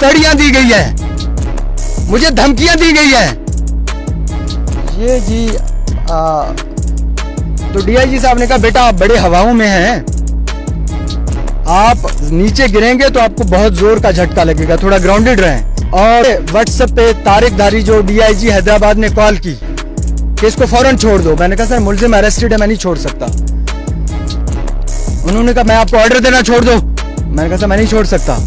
धमतड़ियां दी गई है, मुझे धमकियां दी गई है। ये जी तो डीआईजी साहब ने कहा बेटा आप बड़े हवाओं में हैं, आप नीचे गिरेंगे तो आपको बहुत जोर का झटका लगेगा, थोड़ा ग्राउंडेड रहें। और व्हाट्सएप पे तारिक धारी जो डीआईजी हैदराबाद ने कॉल की कि इसको फौरन छोड़ दो। मैंने कहा सर मुलजिम अरेस्टेड है, मैं नहीं छोड़ सकता। उन्होंने कहा मैं आपको ऑर्डर देना छोड़ दो। मैंने कहा सर मैं नहीं छोड़ सकता।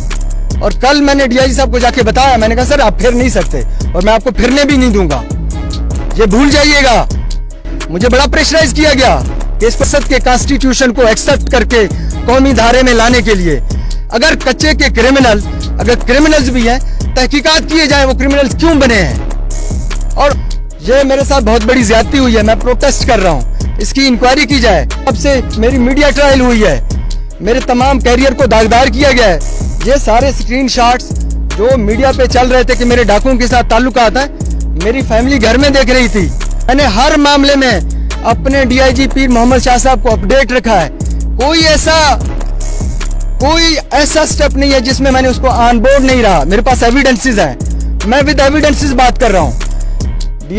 और कल मैंने डीआईजी साहब को जाके बताया, मैंने कहा सर आप फिर नहीं सकते और मैं आपको फिरने भी नहीं दूंगा, ये भूल जाइएगा। मुझे बड़ा प्रेशराइज किया गया कि इस संसद के कॉन्स्टिट्यूशन को एक्सेप्ट करके कौमी धारे में लाने के लिए अगर कच्चे के क्रिमिनल, अगर क्रिमिनल्स भी हैं, तहकीकात किए जाए वो क्रिमिनल्स क्यों बने हैं। और ये मेरे साथ बहुत बड़ी ज्यादती हुई है, मैं प्रोटेस्ट कर रहा हूँ, इसकी इंक्वायरी की जाए। अब से मेरी मीडिया ट्रायल हुई है, मेरे तमाम कैरियर को दागदार किया गया है। ये सारे स्क्रीनशॉट्स जो मीडिया पे चल रहे थे कि मेरे डाकुओं के साथ ताल्लुकात है, मेरी फैमिली घर में देख रही थी। मैंने हर मामले में अपने डीआईजी पीर मोहम्मद शाह साहब को अपडेट रखा है। कोई ऐसा स्टेप नहीं है जिसमें मैंने उसको ऑन बोर्ड नहीं रहा। मेरे पास एविडेंसेस हैं, मैं विद एविडेंसेस बात कर रहा हूँ।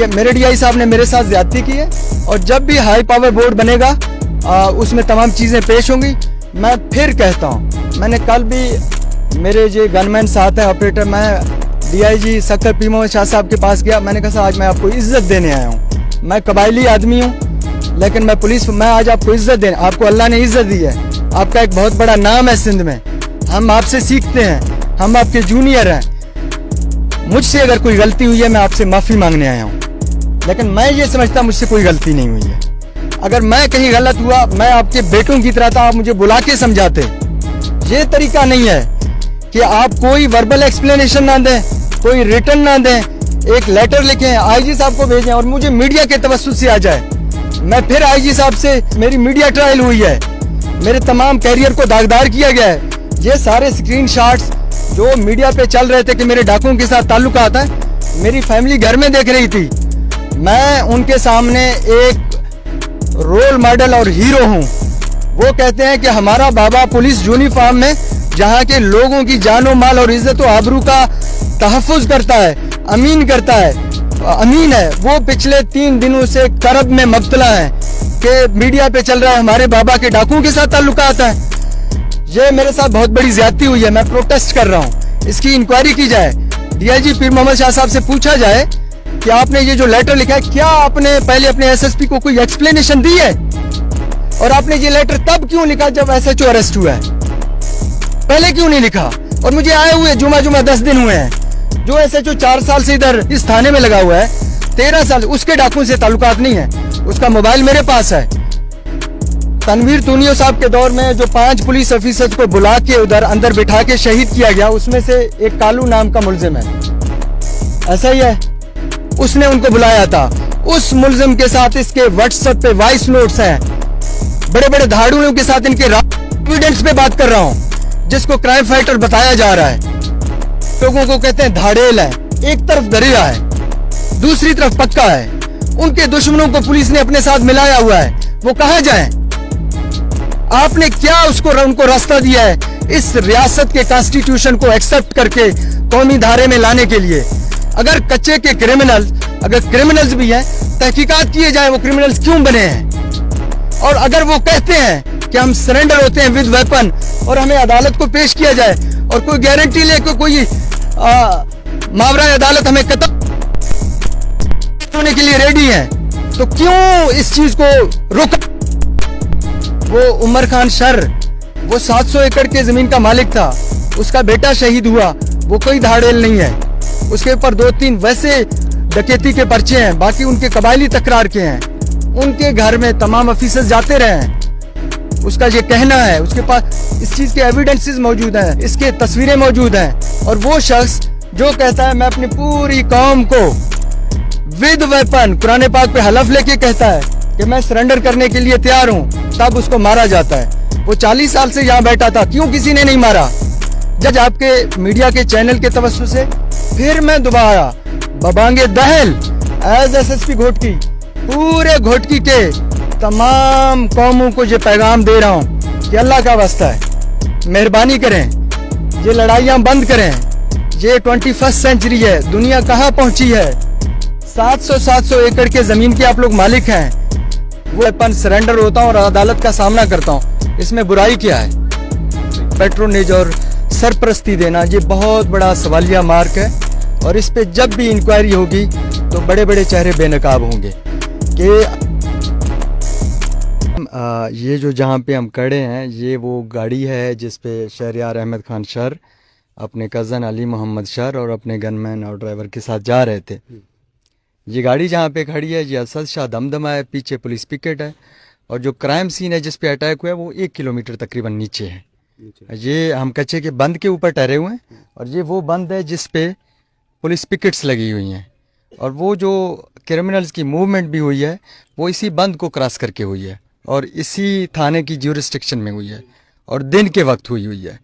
मेरे डीआई साहब ने मेरे साथ ज्यादती की है और जब भी हाई पावर बोर्ड बनेगा उसमें तमाम चीजें पेश होंगी। मैं फिर कहता हूँ, मैंने कल भी मेरे जो गनमैन साथ है ऑपरेटर, मैं डीआईजी सक्कर पीर मोहम्मद शाह साहब के पास गया। मैंने कहा आज मैं आपको इज्जत देने आया हूँ, मैं कबायली आदमी हूँ लेकिन मैं पुलिस, मैं आज आपको इज्जत देने, आपको अल्लाह ने इज्जत दी है, आपका एक बहुत बड़ा नाम है सिंध में, हम आपसे सीखते हैं, हम आपके जूनियर हैं। मुझसे अगर कोई गलती हुई है मैं आपसे माफी मांगने आया हूँ, लेकिन मैं ये समझता मुझसे कोई गलती नहीं हुई है। अगर मैं कहीं गलत हुआ, मैं आपके बेटों की तरह था, आप मुझे बुला के समझाते। ये तरीका नहीं है कि आप कोई वर्बल एक्सप्लेनेशन ना दें, कोई रिटर्न ना दें, एक लेटर लिखें, आईजी साहब को भेजें और मुझे मीडिया के तवज्जुह से आ जाए। मैं फिर आईजी साहब से, मेरी मीडिया ट्रायल हुई है, मेरे तमाम कैरियर को दागदार किया गया है। ये सारे स्क्रीनशॉट्स जो मीडिया पे चल रहे थे कि मेरे डाकुओं के साथ ताल्लुकात है, मेरी फैमिली घर में देख रही थी। मैं उनके सामने एक रोल मॉडल और हीरो हूँ। वो कहते हैं कि हमारा बाबा पुलिस यूनिफॉर्म में जहाँ के लोगों की जानो माल और इज्जत और आबरू का तहफ़्फ़ुज़ करता है, अमीन करता है, अमीन है, वो पिछले 3 दिनों से करब में मुब्तला है कि मीडिया पे चल रहा है हमारे बाबा के डाकुओं के साथ ताल्लुकात है। ये मेरे साथ बहुत बड़ी ज्यादती हुई है, मैं प्रोटेस्ट कर रहा हूँ, इसकी इंक्वायरी की जाए। डीआईजी पीर मोहम्मद शाह साहब से पूछा जाए कि आपने ये जो लेटर लिखा है, क्या आपने पहले अपने एसएसपी को कोई एक्सप्लेनेशन दी है, और आपने ये लेटर तब क्यों लिखा जब एसएचओ अरेस्ट हुआ है, पहले क्यों नहीं लिखा। और मुझे आए हुए जुमा 10 दिन हुए हैं, जो एसएचओ 4 साल से इधर इस थाने में लगा हुआ है, 13 साल, उसके डाकुओं से ताल्लुकात नहीं है, उसका मोबाइल मेरे पास है। तनवीर तूनियो साहब के दौर में जो 5 पुलिस ऑफिसर्स को बुला के उधर अंदर बिठा के शहीद किया गया, उसमें से एक कालू नाम का मुलजिम है, ऐसा ही है, उसने उनको बुलाया था। उस मुलजिम के साथ इसके व्हाट्सएप पे वॉइस नोट्स हैं, बड़े बड़े धाड़ुओं के साथ इनके एविडेंस पे बात कर रहा हूँ, जिसको क्राइम फाइटर बताया जा रहा है। लोगों को कहते हैं धाड़ेल है, एक तरफ दरिया है, दूसरी तरफ पक्का है। उनके दुश्मनों को पुलिस ने अपने साथ मिलाया हुआ है, वो कहां जाएं? आपने क्या उनको रास्ता दिया है इस रियासत के कॉन्स्टिट्यूशन को एक्सेप्ट करके कौमी धारे में लाने के लिए? अगर कच्चे के क्रिमिनल, अगर क्रिमिनल्स भी हैं, तहकीकात किए जाए वो क्रिमिनल्स क्यों बने हैं। और अगर वो कहते हैं कि हम सरेंडर होते हैं विद वेपन और हमें अदालत को पेश किया जाए और कोई गारंटी ले कोई मावरा अदालत हमें कत्ल होने के लिए रेडी है, तो क्यों इस चीज को रोका? वो उमर खान शर, वो 700 एकड़ के जमीन का मालिक था, उसका बेटा शहीद हुआ, वो कोई धाड़ेल नहीं है। उसके ऊपर 2-3 वैसे डकैती के पर्चे हैं, बाकी उनके कबायली तकरार के हैं। उनके घर में तमाम ऑफिसर्स जाते रहे हैं, उसका ये कहना है, उसके पास इस चीज के एविडेंसेस मौजूद हैं, इसके तस्वीरें मौजूद हैं। और वो शख्स जो कहता है मैं अपनी पूरी कौम को विद वेपन, कुरान पाक पे हलफ लेके कहता है कि मैं सरेंडर करने के लिए तैयार हूँ, तब उसको मारा जाता है। वो 40 साल से यहाँ बैठा था, क्यों किसी ने नहीं मारा? जज आपके मीडिया के चैनल के तवज्जुह से फिर मैं दोबारा बबांगे दहल एज एसएसपी घोटकी, पूरे घोटकी के तमाम कौमों को ये पैगाम दे रहा हूँ कि अल्लाह का वास्ता है, मेहरबानी करें, ये लड़ाइयाँ बंद करें, ये 21st सेंचुरी है, दुनिया कहाँ पहुंची है। 700 एकड़ के जमीन के आप लोग मालिक हैं, वो अपन सरेंडर होता हूँ और अदालत का सामना करता हूँ, इसमें बुराई क्या है। पेट्रोनेज और सरपरस्ती देना ये बहुत बड़ा सवालिया मार्क है, और इस पे जब भी इंक्वायरी होगी तो बड़े बड़े चेहरे बेनकाब होंगे कि ये जो जहाँ पे हम खड़े हैं ये वो गाड़ी है जिस पे शहरयार अहमद खान शर अपने कज़न अली मोहम्मद शर और अपने गनमैन और ड्राइवर के साथ जा रहे थे। ये गाड़ी जहाँ पे खड़ी है ये असद शाह दमदमा है, पीछे पुलिस पिकेट है, और जो क्राइम सीन है जिस पे अटैक हुआ है वो 1 किलोमीटर तकरीबन नीचे है। ये हम कच्चे के बंद के ऊपर ठहरे हुए हैं, और ये वो बंद है जिस पे पुलिस पिकेट्स लगी हुई हैं, और वो जो क्रिमिनल्स की मूवमेंट भी हुई है वो इसी बंद को क्रॉस करके हुई है, और इसी थाने की ज्यूरिस्डिक्शन में हुई है, और दिन के वक्त हुई है।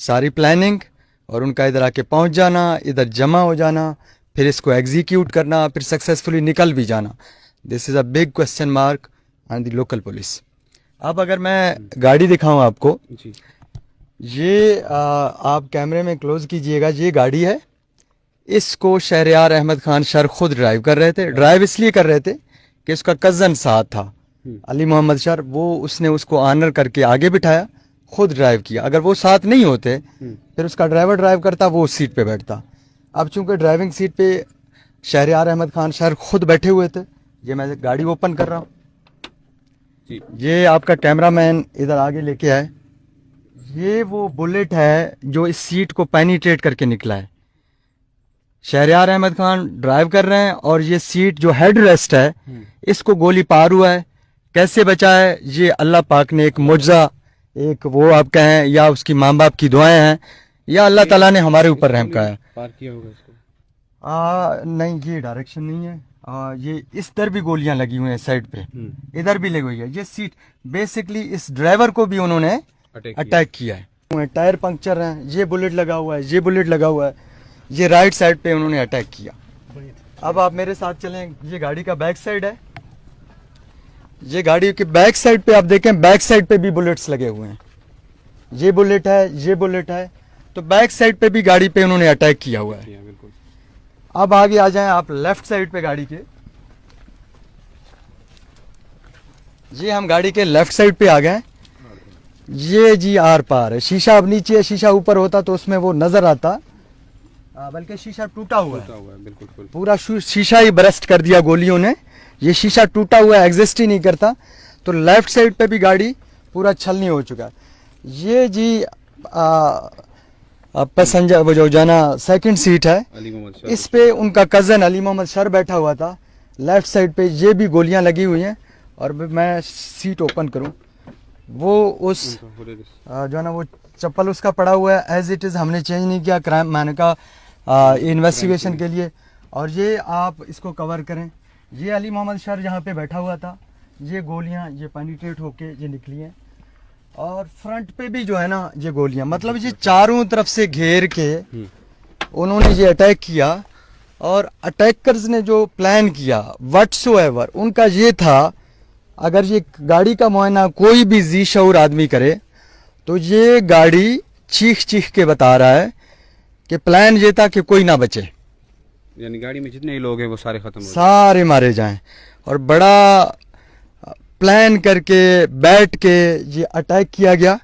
सारी प्लानिंग और उनका इधर आके पहुंच जाना, इधर जमा हो जाना, फिर इसको एग्जीक्यूट करना, फिर सक्सेसफुली निकल भी जाना, this is a big question mark on the local police. अब अगर मैं गाड़ी दिखाऊं आपको, ये आप कैमरे में क्लोज कीजिएगा, ये गाड़ी है, इसको शहरयार अहमद खान शर खुद ड्राइव कर रहे थे। ड्राइव इसलिए कर रहे थे कि उसका कज़न साथ था अली मोहम्मद शर, वो उसने उसको ऑनर करके आगे बिठाया, खुद ड्राइव किया। अगर वो साथ नहीं होते फिर उसका ड्राइवर ड्राइव करता, वो उस सीट पे बैठता। अब चूंकि ड्राइविंग सीट पे शहरयार अहमद खान शर खुद बैठे हुए थे, ये मैं गाड़ी ओपन कर रहा हूँ। ये आपका कैमरामैन इधर आगे लेके आए, ये वो बुलेट है जो इस सीट को पेनिट्रेट करके निकला है। शहरयार अहमद खान ड्राइव कर रहे हैं और ये सीट जो हेड रेस्ट है इसको गोली पार हुआ है। कैसे बचा है ये अल्लाह पाक ने एक मुआवजा, एक वो आप कहें या उसकी माँ बाप की दुआएं हैं, या अल्लाह ताला ने हमारे ऊपर रहम किया है। पार किया होगा इसको? नहीं, ये डायरेक्शन नहीं है। ये इस तरफ भी गोलियां लगी हुई हैं साइड पे, इधर भी लगी हुई है। ये सीट बेसिकली इस ड्राइवर को भी उन्होंने अटैक किया है। टायर पंक्चर हैं, ये बुलेट लगा हुआ है, ये बुलेट लगा हुआ है, ये राइट साइड पे उन्होंने अटैक किया। अब आप मेरे साथ चलें, ये गाड़ी का बैक साइड है, ये गाड़ी के बैक साइड पे आप देखें, बैक साइड पे भी बुलेट्स लगे हुए हैं। ये बुलेट है, ये बुलेट है, तो बैक साइड पे भी गाड़ी पे उन्होंने अटैक किया हुआ है। अब आगे आ जाएं आप लेफ्ट साइड पे गाड़ी के, ये हम गाड़ी के लेफ्ट साइड पे आ गए। ये जी आर पार है, शीशा अब नीचे है, शीशा ऊपर होता तो उसमें वो नजर आता, बल्कि शीशा टूटा हुआ है, बिल्कुल पूरा शीशा ही बरस्ट कर दिया गोलियों ने। ये शीशा टूटा हुआ है, एग्जिस्ट ही नहीं करता। तो लेफ्ट साइड पे भी गाड़ी पूरा छलनी हो चुका है। ये जी पैसेंजर वो जो जाना सेकंड सीट है, इस पे उनका कज़न अली मोहम्मद शर बैठा हुआ था। लेफ्ट साइड पे ये भी गोलियां लगी हुई हैं, और मैं सीट ओपन करूं, वो उस जो है ना वो चप्पल उसका पड़ा हुआ है एज इट इज़, हमने चेंज नहीं किया क्राइम मैंने का इन्वेस्टिगेशन के लिए। और ये आप इसको कवर करें, ये अली मोहम्मद शर जहाँ पे बैठा हुआ था, ये गोलियां ये पेनिट्रेट होके ये निकली हैं, और फ्रंट पे भी जो है ना ये गोलियां, मतलब ये चारों तरफ से घेर के उन्होंने ये अटैक किया। और अटैकर्स ने जो प्लान किया व्हाटसोएवर उनका ये था, अगर ये गाड़ी का मुआयना कोई भी जी शऊर आदमी करे तो ये गाड़ी चीख चीख के बता रहा है कि प्लान ये था कि कोई ना बचे, यानी गाड़ी में जितने ही लोग हैं वो सारे खत्म हो जाएं, सारे मारे जाएं। और बड़ा प्लान करके बैठ के ये अटैक किया गया।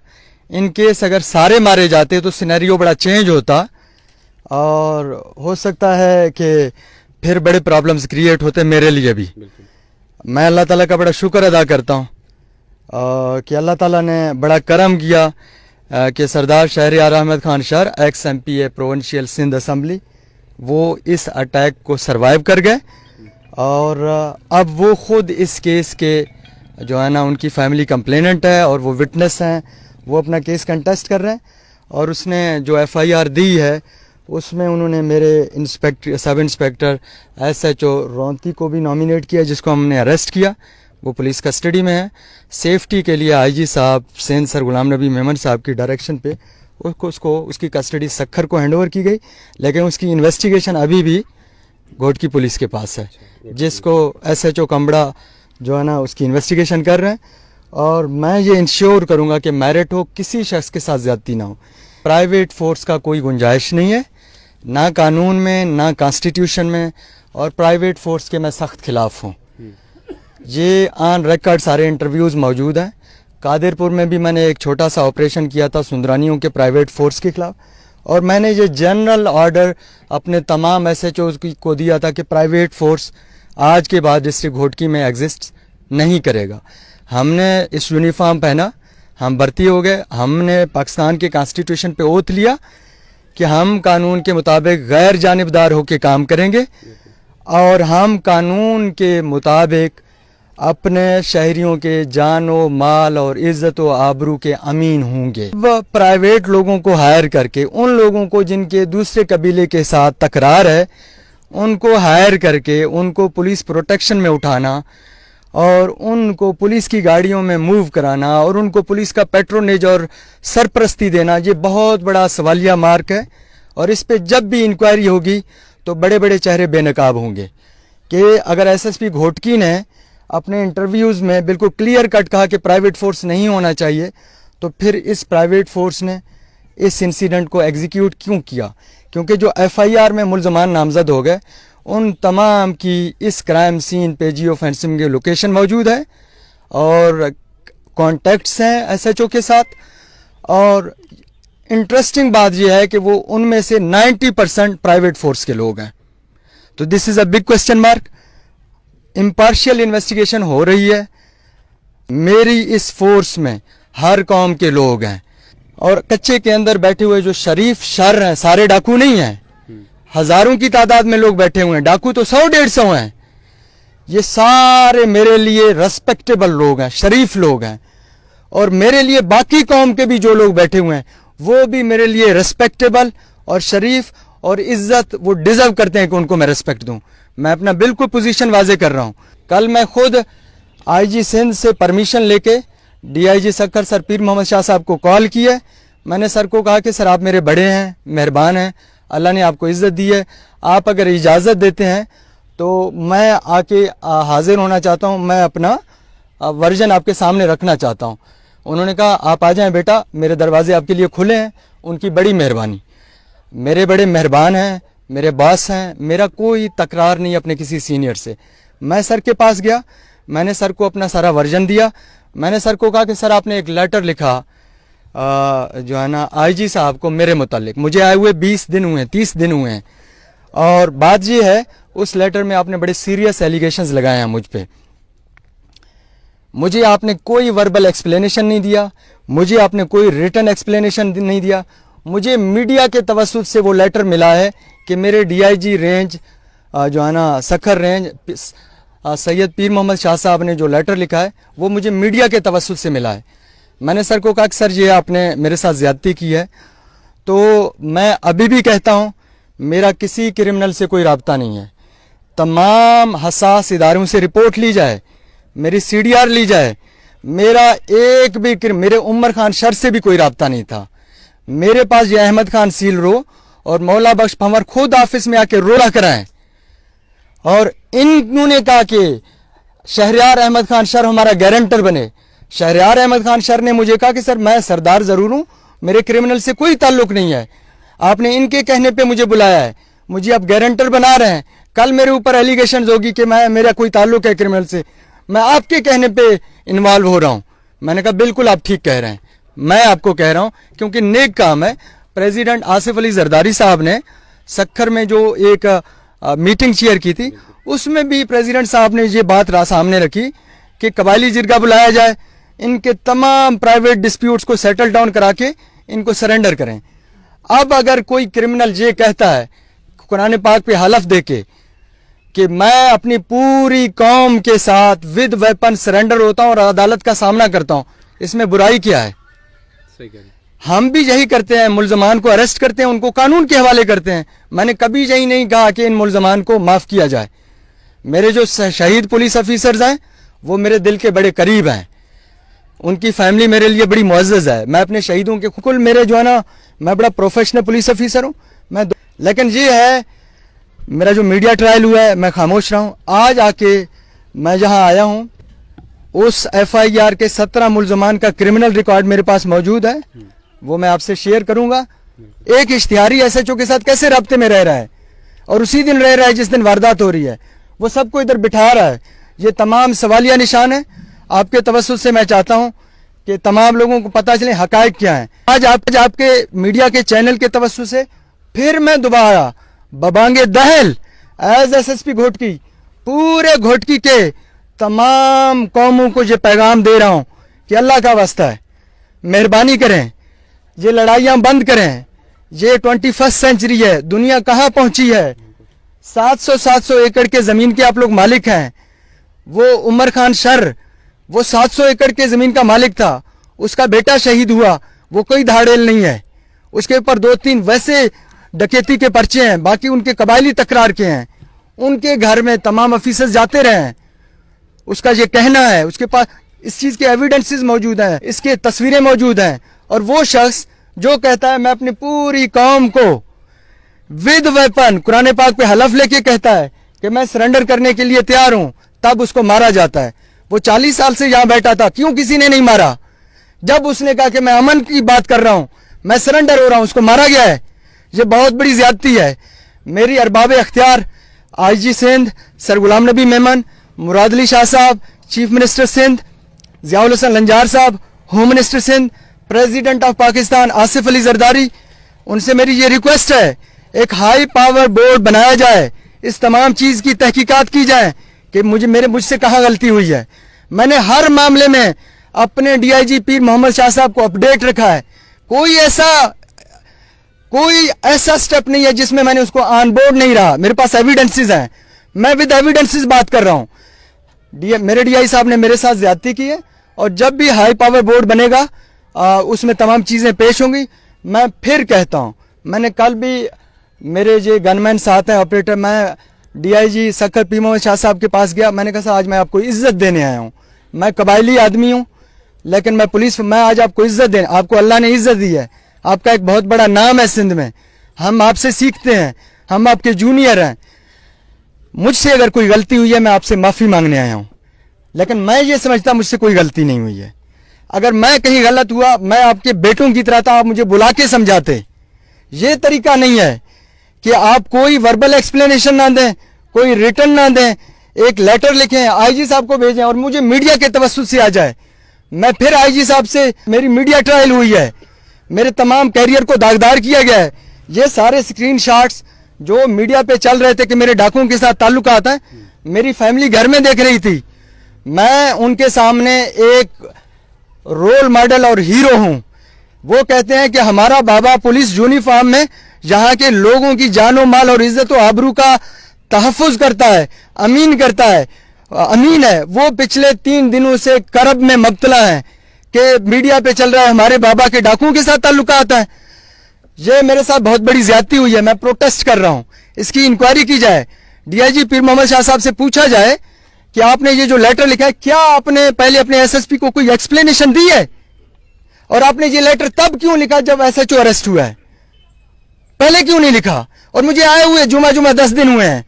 इन केस अगर सारे मारे जाते तो सिनेरियो बड़ा चेंज होता, और हो सकता है कि फिर बड़े प्रॉब्लम्स क्रिएट होते मेरे लिए भी। मैं अल्लाह ताला का बड़ा शुक्र अदा करता हूँ कि अल्लाह ताला ने बड़ा करम किया कि सरदार शहरयार अहमद खान शर ex MPA provincial Sindh assembly, वो इस अटैक को सरवाइव कर गए। और अब वो खुद इस केस के जो है ना उनकी फैमिली कंप्लेनेंट है और वो विटनेस हैं, वो अपना केस कंटेस्ट कर रहे हैं। और उसने जो FIR दी है उसमें उन्होंने मेरे सब इंस्पेक्टर SHO रोंती को भी नॉमिनेट किया, जिसको हमने अरेस्ट किया, वो पुलिस कस्टडी में है। सेफ्टी के लिए IG साहब सिंध सर गुलाम नबी मेमन साहब की डायरेक्शन पे उसकी कस्टडी सक्खर को हैंडओवर की गई, लेकिन उसकी इन्वेस्टिगेशन अभी भी घोट की पुलिस के पास है, जिसको SHO कंबड़ा जो है ना उसकी इन्वेस्टिगेशन कर रहे हैं। और मैं ये इंश्योर करूँगा कि मेरिट हो, किसी शख्स के साथ ज़्यादती ना हो। प्राइवेट फोर्स का कोई गुंजाइश नहीं है, ना कानून में, ना कॉन्स्टिट्यूशन में, और प्राइवेट फोर्स के मैं सख्त खिलाफ हूँ। ये ऑन रिकॉर्ड सारे इंटरव्यूज़ मौजूद हैं। कादिरपुर में भी मैंने एक छोटा सा ऑपरेशन किया था सुंदरानियों के प्राइवेट फोर्स के खिलाफ, और मैंने ये जनरल ऑर्डर अपने तमाम SHOs को दिया था कि प्राइवेट फोर्स आज के बाद डिस्ट्रिक्ट घोटकी में एग्जिस्ट नहीं करेगा। हमने इस यूनिफॉर्म पहना, हम भर्ती हो गए, हमने पाकिस्तान के कॉन्स्टिट्यूशन पे ओथ लिया कि हम कानून के मुताबिक गैर जानिबदार होकर काम करेंगे और हम कानून के मुताबिक अपने शहरियों के जानो माल और इज्जत व आबरू के अमीन होंगे। वह प्राइवेट लोगों को हायर करके, उन लोगों को जिनके दूसरे कबीले के साथ तकरार है, उनको हायर करके उनको पुलिस प्रोटेक्शन में उठाना और उनको पुलिस की गाड़ियों में मूव कराना और उनको पुलिस का पेट्रोनेज और सरपरस्ती देना, ये बहुत बड़ा सवालिया मार्क है। और इस पे जब भी इंक्वायरी होगी तो बड़े बड़े चेहरे बेनकाब होंगे कि अगर SSP घोटकी ने अपने इंटरव्यूज़ में बिल्कुल क्लियर कट कहा कि प्राइवेट फोर्स नहीं होना चाहिए, तो फिर इस प्राइवेट फोर्स ने इस इंसिडेंट को एग्जीक्यूट क्यों किया? क्योंकि जो FIR में मुल्ज़मान नामजद हो गए उन तमाम की इस क्राइम सीन पे जियो फेंसिंग की लोकेशन मौजूद है और कॉन्टैक्ट्स हैं SHO के साथ। और इंटरेस्टिंग बात यह है कि वो उनमें से 90% प्राइवेट फोर्स के लोग हैं। तो this is a big question mark. Impartial investigation हो रही है। मेरी इस फोर्स में हर कौम के लोग हैं और कच्चे के अंदर बैठे हुए जो शरीफ शर हैं, सारे डाकू नहीं हैं, हजारों की तादाद में लोग बैठे हुए हैं, डाकू तो 100-150 हैं। ये सारे मेरे लिए रेस्पेक्टेबल लोग हैं, शरीफ लोग हैं, और मेरे लिए बाकी कौम के भी जो लोग बैठे हुए हैं वो भी मेरे लिए रेस्पेक्टेबल और शरीफ और इज्जत वो डिजर्व करते हैं कि उनको मैं रेस्पेक्ट दूं। मैं अपना बिल्कुल पोजीशन वाजे कर रहा हूं। कल मैं खुद IG सिंध से परमिशन लेके DIG सक्खर सर पीर मोहम्मद शाह साहब को कॉल की है। मैंने सर को कहा कि सर आप मेरे बड़े हैं, मेहरबान हैं, अल्लाह ने आपको इज्जत दी है, आप अगर इजाज़त देते हैं तो मैं आके हाजिर होना चाहता हूं, मैं अपना वर्जन आपके सामने रखना चाहता हूं। उन्होंने कहा आप आ जाएं बेटा, मेरे दरवाजे आपके लिए खुले हैं। उनकी बड़ी मेहरबानी, मेरे बड़े मेहरबान हैं, मेरे बॉस हैं, मेरा कोई तकरार नहीं अपने किसी सीनियर से। मैं सर के पास गया, मैंने सर को अपना सारा वर्जन दिया। मैंने सर को कहा कि सर आपने एक लेटर लिखा जो है ना IG साहब को मेरे मुतालिक, मुझे आए हुए 20 दिन हुए हैं, 30 दिन हुए हैं, और बात ये है उस लेटर में आपने बड़े सीरियस एलिगेशंस लगाए हैं मुझ पे। मुझे आपने कोई वर्बल एक्सप्लेनेशन नहीं दिया, मुझे आपने कोई रिटन एक्सप्लेनेशन नहीं दिया। मुझे मीडिया के तवस्सुत से वो लेटर मिला है कि मेरे DIG रेंज जो है ना सक्खर रेंज सैयद पीर मोहम्मद शाह साहब ने जो लेटर लिखा है वो मुझे मीडिया के तवस्सुत से मिला है। मैंने सर को कहा कि सर ये आपने मेरे साथ ज़्यादती की है। तो मैं अभी भी कहता हूँ मेरा किसी क्रिमिनल से कोई राब्ता नहीं है। तमाम हसास इदारों से रिपोर्ट ली जाए, मेरी CDR ली जाए, मेरा एक भी मेरे उमर खान शर से भी कोई राब्ता नहीं था। मेरे पास ये अहमद खान सीलरो और मौला बख्श पंवर खुद ऑफिस में आके रोला कराएं और इन्होंने कहा कि शहरियार अहमद खान शर हमारा गारंटर बने। शहरियार अहमद खान शर ने मुझे कहा कि सर मैं सरदार जरूर हूं, मेरे क्रिमिनल से कोई ताल्लुक नहीं है, आपने इनके कहने पे मुझे बुलाया है, मुझे आप गारंटर बना रहे हैं, कल मेरे ऊपर एलिगेशन होगी कि मेरा कोई ताल्लुक है क्रिमिनल से, मैं आपके कहने पे इन्वॉल्व हो रहा हूं। मैंने कहा बिल्कुल आप ठीक कह रहे हैं, मैं आपको कह रहा हूं क्योंकि नेक काम है। प्रेसिडेंट आसिफ अली जरदारी साहब ने सक्खर में जो एक मीटिंग चेयर की थी उसमें भी प्रेसिडेंट साहब ने ये बात सामने रखी कि कबायली जिरगा बुलाया जाए, इनके तमाम प्राइवेट डिस्प्यूट्स को सेटल डाउन करा के इनको सरेंडर करें। अब अगर कोई क्रिमिनल ये कहता है कुरान पाक पे हलफ देके कि मैं अपनी पूरी कौम के साथ विद वेपन सरेंडर होता हूं और अदालत का सामना करता हूं, इसमें बुराई क्या है? सही कह रहे हैं। हम भी यही करते हैं, मुल्जमान को अरेस्ट करते हैं, उनको कानून के हवाले करते हैं। मैंने कभी यही नहीं कहा कि इन मुल्जमान को माफ किया जाए। मेरे जो शहीद पुलिस ऑफिसर्स हैं वो मेरे दिल के बड़े करीब हैं, उनकी फैमिली मेरे लिए बड़ी मुअज़्ज़ज़ है। मैं अपने शहीदों के कुल मेरे जो है ना, मैं बड़ा प्रोफेशनल पुलिस ऑफिसर हूँ मैं, लेकिन ये है मेरा जो मीडिया ट्रायल हुआ है मैं खामोश रहा हूँ। आज आके मैं जहाँ आया हूँ उस FIR के 17 मुल्जमान का क्रिमिनल रिकॉर्ड मेरे पास मौजूद है, वो मैं आपसे शेयर करूंगा। एक इश्तिहारी एसएचओ के साथ कैसे राब्ते में रह रहा है और उसी दिन रह रहा है जिस दिन वारदात हो रही है, वो सबको इधर बिठा रहा है। ये तमाम सवालिया निशान है। आपके तवज्जुह से मैं चाहता हूं कि तमाम लोगों को पता चले हकायक क्या है। आज आपके मीडिया के चैनल के तवज्जुह से फिर मैं दोबारा बबांगे दहल एज एसएसपी घोटकी पूरे घोटकी के तमाम कौमों को ये पैगाम दे रहा हूं कि अल्लाह का वास्ता है, मेहरबानी करें, ये लड़ाइयां बंद करें। ये 21st सेंचुरी है, दुनिया कहाँ पहुंची है। 700 एकड़ के जमीन के आप लोग मालिक हैं। वो उमर खान शर वो 700 एकड़ के जमीन का मालिक था, उसका बेटा शहीद हुआ, वो कोई धाड़ेल नहीं है। उसके ऊपर 2-3 वैसे डकैती के पर्चे हैं, बाकी उनके कबायली तकरार के हैं। उनके घर में तमाम ऑफिसर्स जाते रहे हैं। उसका ये कहना है, उसके पास इस चीज के एविडेंसेस मौजूद हैं, इसके तस्वीरें मौजूद हैं। और वो शख्स जो कहता है मैं अपनी पूरी कौम को विद वेपन कुरान पाक पे हलफ लेके कहता है कि मैं सरेंडर करने के लिए तैयार हूं, तब उसको मारा जाता है। वो 40 साल से यहां बैठा था, क्यों किसी ने नहीं मारा? जब उसने कहा कि मैं अमन की बात कर रहा हूं, मैं सरेंडर हो रहा हूं, उसको मारा गया है। ये बहुत बड़ी ज्यादती है। मेरी अरबाब अख्तियार आईजी सिंध सर गुलाम नबी मेमन, मुराद अली शाह साहब, चीफ मिनिस्टर सिंध ज़ियाउल हसन लंजार साहब, home minister Sindh, president of Pakistan Asif Ali Zardari, उनसे मेरी ये रिक्वेस्ट है, एक हाई पावर बोर्ड बनाया जाए, इस तमाम चीज की तहकीकात की जाए कि मुझसे कहाँ गलती हुई है। मैंने हर मामले में अपने डीआईजी पीर मोहम्मद शाह साहब को अपडेट रखा है। कोई ऐसा स्टेप नहीं है जिसमें मैंने उसको ऑन बोर्ड नहीं रहा। मेरे पास एविडेंसेस हैं, मैं विद एविडेंसेस बात कर रहा हूं। मेरे डीआई साहब ने मेरे साथ ज्यादती की है और जब भी हाई पावर बोर्ड बनेगा उसमें तमाम चीजें पेश होंगी। मैं फिर कहता हूं, मैंने कल भी मेरे जो गनमैन साथ हैं ऑपरेटर, मैं डीआईजी सखर पी मोहम्मद शाह साहब के पास गया। मैंने कहा आज मैं आपको इज्जत देने आया हूं, मैं कबायली आदमी हूं लेकिन मैं आज आपको इज्जत देने, आपको अल्लाह ने इज्जत दी है, आपका एक बहुत बड़ा नाम है सिंध में, हम आपसे सीखते हैं, हम आपके जूनियर हैं। मुझसे अगर कोई गलती हुई है मैं आपसे माफी मांगने आया हूं, लेकिन मैं ये समझता मुझसे कोई गलती नहीं हुई है। अगर मैं कहीं गलत हुआ, मैं आपके बेटों की तरह था, आप मुझे बुला के समझाते। ये तरीका नहीं है कि आप कोई वर्बल एक्सप्लेनेशन ना दें, कोई रिटर्न ना दें, एक लेटर लिखें, आईजी साहब को भेजें और मुझे मीडिया के तवज्जुह से आ जाए। मैं फिर आईजी साहब से, मेरी मीडिया ट्रायल हुई है, मेरे तमाम कैरियर को दागदार किया गया है। ये सारे स्क्रीनशॉट्स जो मीडिया पे चल रहे थे कि मेरे डाकुओं के साथ ताल्लुकात हैं, मेरी फैमिली घर में देख रही थी। मैं उनके सामने एक रोल मॉडल और हीरो हूं। वो कहते हैं कि हमारा बाबा पुलिस यूनिफॉर्म में यहाँ के लोगों की जानो माल और इज्जत और आबरू का तहफ़्फ़ुज़ करता है, अमीन है। वो पिछले 3 दिनों से करब में मुब्तला है कि मीडिया पे चल रहा है हमारे बाबा के डाकुओं के साथ ताल्लुकात है। ये मेरे साथ बहुत बड़ी ज्यादती हुई है, मैं प्रोटेस्ट कर रहा हूं। इसकी इंक्वायरी की जाए, डीआईजी पीर मोहम्मद शाह साहब से पूछा जाए कि आपने ये जो लेटर लिखा है, क्या आपने पहले अपने एसएसपी को कोई एक्सप्लेनेशन दी है? और आपने ये लेटर तब क्यों लिखा जब एसएचओ अरेस्ट हुआ है? पहले क्यों नहीं लिखा? और मुझे आए हुए जुमा 10 दिन हुए हैं।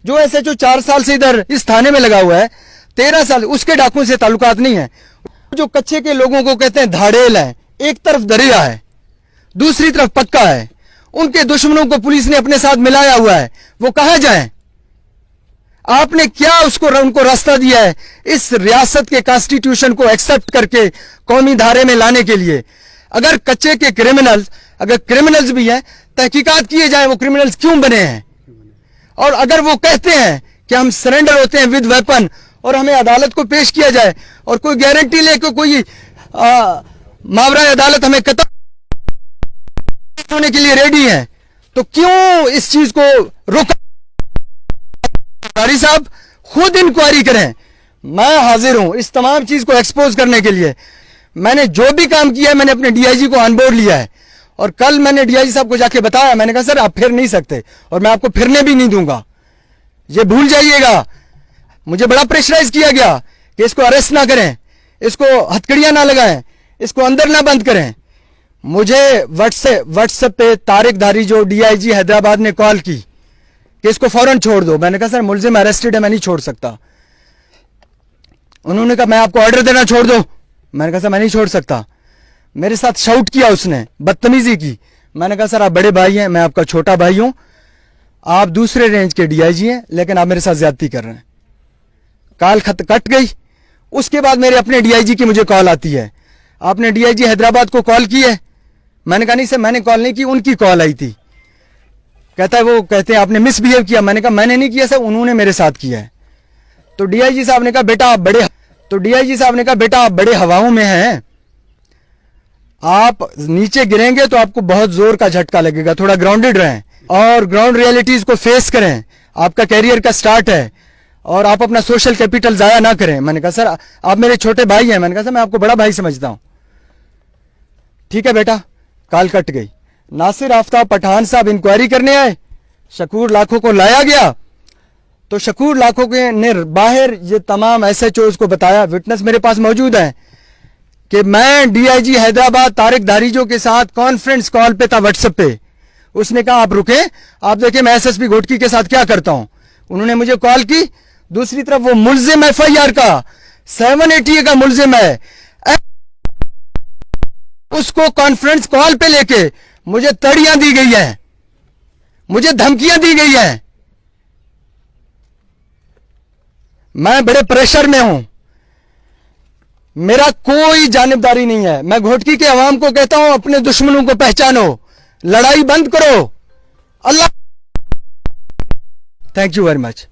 जो एसएचओ 4 साल से इधर इस थाने में लगा हुआ है, 13 साल, उसके डाकुओं से ताल्लुकात नहीं है। जो कच्चे के लोगों को कहते हैं धाड़ेल है, एक तरफ दरिया है, दूसरी तरफ पक्का है, उनके दुश्मनों को पुलिस ने अपने साथ मिलाया हुआ है, वो कहां जाएं? आपने क्या उनको रास्ता दिया है इस रियासत के कॉन्स्टिट्यूशन को एक्सेप्ट करके कौमी धारे में लाने के लिए? अगर कच्चे के क्रिमिनल्स भी हैं, तहकीकात किए जाए वो क्रिमिनल्स क्यों बने हैं। और अगर वो कहते हैं कि हम सरेंडर होते हैं विद वेपन और हमें अदालत को पेश किया जाए और कोई गारंटी लेकर कोई मावरा अदालत हमें कत्ल होने के लिए रेडी है, तो क्यों इस चीज को रोका? कारी साहब खुद इंक्वायरी करें। मैं हाजिर हूं इस तमाम चीज को एक्सपोज करने के लिए। मैंने जो भी काम किया है, मैंने अपने डीआईजी को ऑन बोर्ड लिया है और कल मैंने डीआईजी साहब को जाके बताया, मैंने कहा सर आप फिर नहीं सकते और मैं आपको फिरने भी नहीं दूंगा, ये भूल जाइएगा। मुझे बड़ा प्रेशराइज किया गया कि इसको अरेस्ट ना करें, इसको हथकड़ियां ना लगाएं, इसको अंदर ना बंद करें। मुझे व्हाट्सएप पे तारिक धारी जो डीआईजी हैदराबाद ने कॉल की कि इसको फौरन छोड़ दो। मैंने कहा सर मुलजिम अरेस्टेड है, मैं नहीं छोड़ सकता। उन्होंने कहा मैं आपको ऑर्डर देना छोड़ दो। मैंने कहा सर मैं नहीं छोड़ सकता। मेरे साथ शाउट किया उसने, बदतमीजी की। मैंने कहा सर आप बड़े भाई हैं, मैं आपका छोटा भाई हूं, आप दूसरे रेंज के डीआईजी हैं, लेकिन आप मेरे साथ ज्यादती कर रहे हैं। कॉल कट गई। उसके बाद मेरे अपने डीआईजी की मुझे कॉल आती है, आपने डीआईजी हैदराबाद को कॉल की है? मैंने कहा नहीं सर मैंने कॉल नहीं की, उनकी कॉल आई थी। कहता है वो कहते हैं आपने मिसबिहेव किया। मैंने कहा मैंने नहीं किया सर, उन्होंने मेरे साथ किया है। तो डीआईजी साहब ने कहा बेटा आप बड़े हवाओं में हैं, आप नीचे गिरेंगे तो आपको बहुत जोर का झटका लगेगा, थोड़ा ग्राउंडेड रहें और ग्राउंड रियलिटीज को फेस करें। आपका कैरियर का स्टार्ट है और आप अपना सोशल कैपिटल जाया ना करें। मैंने कहा सर आप मेरे छोटे भाई हैं। मैंने कहा सर मैं आपको बड़ा भाई समझता हूं। ठीक है बेटा, कॉल कट गई। नासिर आफ्ताब पठान साहब इंक्वायरी करने आए, शकूर लाखों को लाया गया, तो शकूर लाखों के ने बाहर ये तमाम एसएचओज को बताया, विटनेस मेरे पास मौजूद है, कि मैं डीआईजी हैदराबाद तारिक दारिजो के साथ कॉन्फ्रेंस कॉल पे था व्हाट्सएप पे। उसने कहा आप रुके, आप देखिए मैं एसएसपी घोटकी के साथ क्या करता हूं। उन्होंने मुझे कॉल की। दूसरी तरफ वो मुल्जिम एफआईआर का 780 का मुल्जिम है, उसको कॉन्फ्रेंस कॉल पे लेके मुझे तड़ियां दी गई है, मुझे धमकियां दी गई है। मैं बड़े प्रेशर में हूं, मेरा कोई जानिबदारी नहीं है। मैं घोटकी के अवाम को कहता हूं अपने दुश्मनों को पहचानो, लड़ाई बंद करो। Allah. Thank you very much.